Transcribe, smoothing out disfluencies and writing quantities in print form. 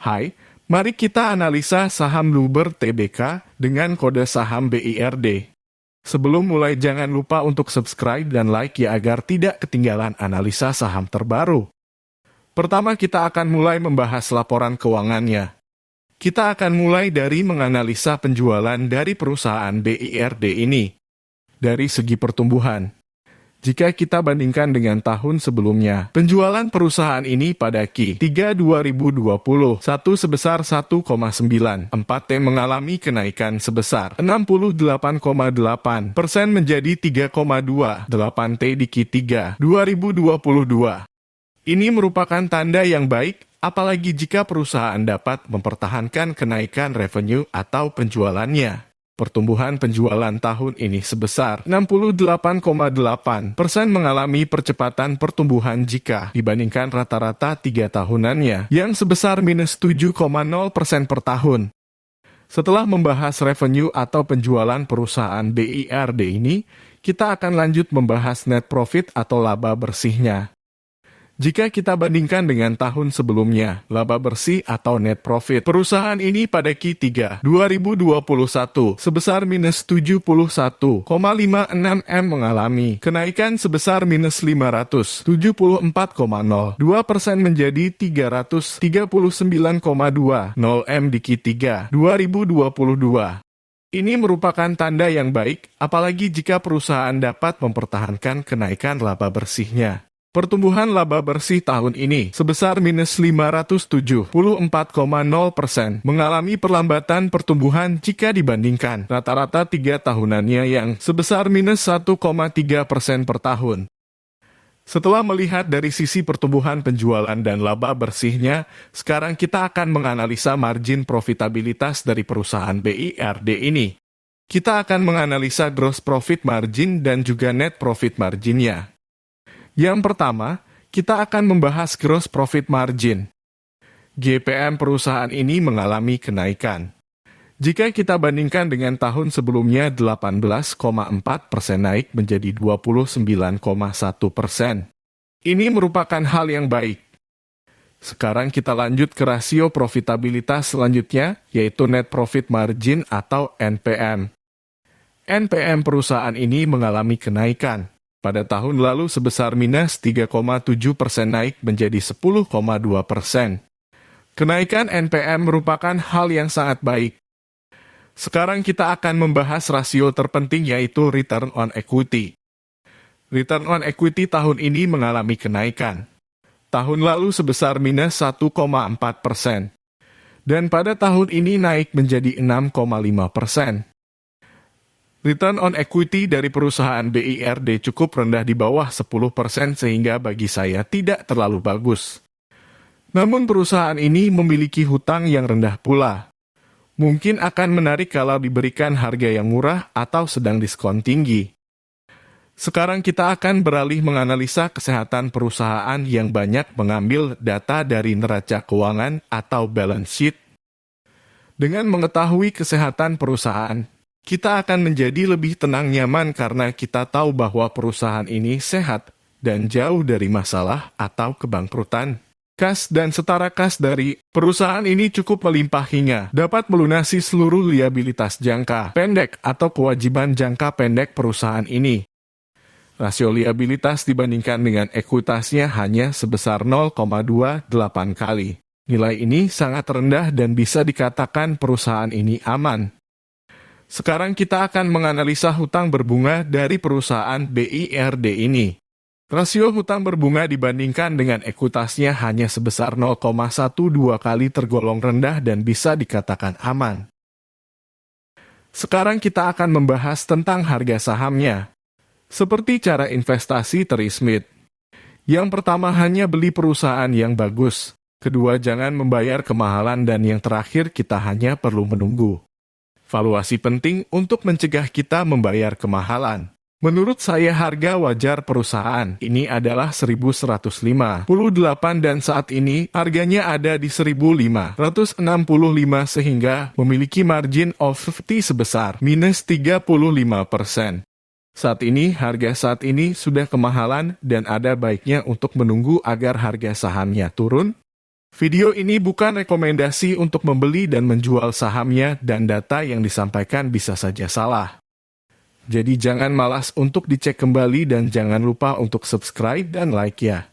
Hai, mari kita analisa saham Luber Tbk dengan kode saham BIRD. Sebelum mulai jangan lupa untuk subscribe dan like ya agar tidak ketinggalan analisa saham terbaru. Pertama kita akan mulai membahas laporan keuangannya. Kita akan mulai dari menganalisa penjualan dari perusahaan BIRD ini. Dari segi pertumbuhan. Jika kita bandingkan dengan tahun sebelumnya, penjualan perusahaan ini pada Q3 2021 sebesar 1,94 T mengalami kenaikan sebesar 68,8% menjadi 3,28 T di Q3 2022. Ini merupakan tanda yang baik, apalagi jika perusahaan dapat mempertahankan kenaikan revenue atau penjualannya. Pertumbuhan penjualan tahun ini sebesar 68,8% mengalami percepatan pertumbuhan jika dibandingkan rata-rata 3 tahunannya yang sebesar minus 7,0% per tahun. Setelah membahas revenue atau penjualan perusahaan BIRD ini, kita akan lanjut membahas net profit atau laba bersihnya. Jika kita bandingkan dengan tahun sebelumnya, laba bersih atau net profit perusahaan ini pada Q3 2021 sebesar minus 71,56 M mengalami kenaikan sebesar minus 574,02% menjadi 339,20 M di Q3 2022. Ini merupakan tanda yang baik, apalagi jika perusahaan dapat mempertahankan kenaikan laba bersihnya. Pertumbuhan laba bersih tahun ini sebesar minus 574,0% mengalami perlambatan pertumbuhan jika dibandingkan rata-rata 3 tahunannya yang sebesar minus 1,3% per tahun. Setelah melihat dari sisi pertumbuhan penjualan dan laba bersihnya, sekarang kita akan menganalisa margin profitabilitas dari perusahaan BIRD ini. Kita akan menganalisa gross profit margin dan juga net profit marginnya. Yang pertama, kita akan membahas gross profit margin. GPM perusahaan ini mengalami kenaikan. Jika kita bandingkan dengan tahun sebelumnya 18,4% naik menjadi 29,1%. Ini merupakan hal yang baik. Sekarang kita lanjut ke rasio profitabilitas selanjutnya, yaitu net profit margin atau NPM. NPM perusahaan ini mengalami kenaikan. Pada tahun lalu sebesar minus 3,7% naik menjadi 10,2%. Kenaikan NPM merupakan hal yang sangat baik. Sekarang kita akan membahas rasio terpenting yaitu return on equity. Return on equity tahun ini mengalami kenaikan. Tahun lalu sebesar minus 1,4%. Dan pada tahun ini naik menjadi 6,5%. Return on equity dari perusahaan BIRD cukup rendah di bawah 10% sehingga bagi saya tidak terlalu bagus. Namun perusahaan ini memiliki hutang yang rendah pula. Mungkin akan menarik kalau diberikan harga yang murah atau sedang diskon tinggi. Sekarang kita akan beralih menganalisa kesehatan perusahaan yang banyak mengambil data dari neraca keuangan atau balance sheet. Dengan mengetahui kesehatan perusahaan, kita akan menjadi lebih tenang nyaman karena kita tahu bahwa perusahaan ini sehat dan jauh dari masalah atau kebangkrutan. Kas dan setara kas dari perusahaan ini cukup melimpah hingga dapat melunasi seluruh liabilitas jangka pendek atau kewajiban jangka pendek perusahaan ini. Rasio liabilitas dibandingkan dengan ekuitasnya hanya sebesar 0,28 kali. Nilai ini sangat rendah dan bisa dikatakan perusahaan ini aman. Sekarang kita akan menganalisa hutang berbunga dari perusahaan BIRD ini. Rasio hutang berbunga dibandingkan dengan ekuitasnya hanya sebesar 0,12 kali tergolong rendah dan bisa dikatakan aman. Sekarang kita akan membahas tentang harga sahamnya. Seperti cara investasi Terry Smith. Yang pertama hanya beli perusahaan yang bagus. Kedua jangan membayar kemahalan dan yang terakhir kita hanya perlu menunggu. Valuasi penting untuk mencegah kita membayar kemahalan. Menurut saya harga wajar perusahaan ini adalah 1.158 dan saat ini harganya ada di 1.565 sehingga memiliki margin of safety sebesar minus 35%. Harga saat ini sudah kemahalan dan ada baiknya untuk menunggu agar harga sahamnya turun. Video ini bukan rekomendasi untuk membeli dan menjual sahamnya, dan data yang disampaikan bisa saja salah. Jadi jangan malas untuk dicek kembali dan jangan lupa untuk subscribe dan like ya.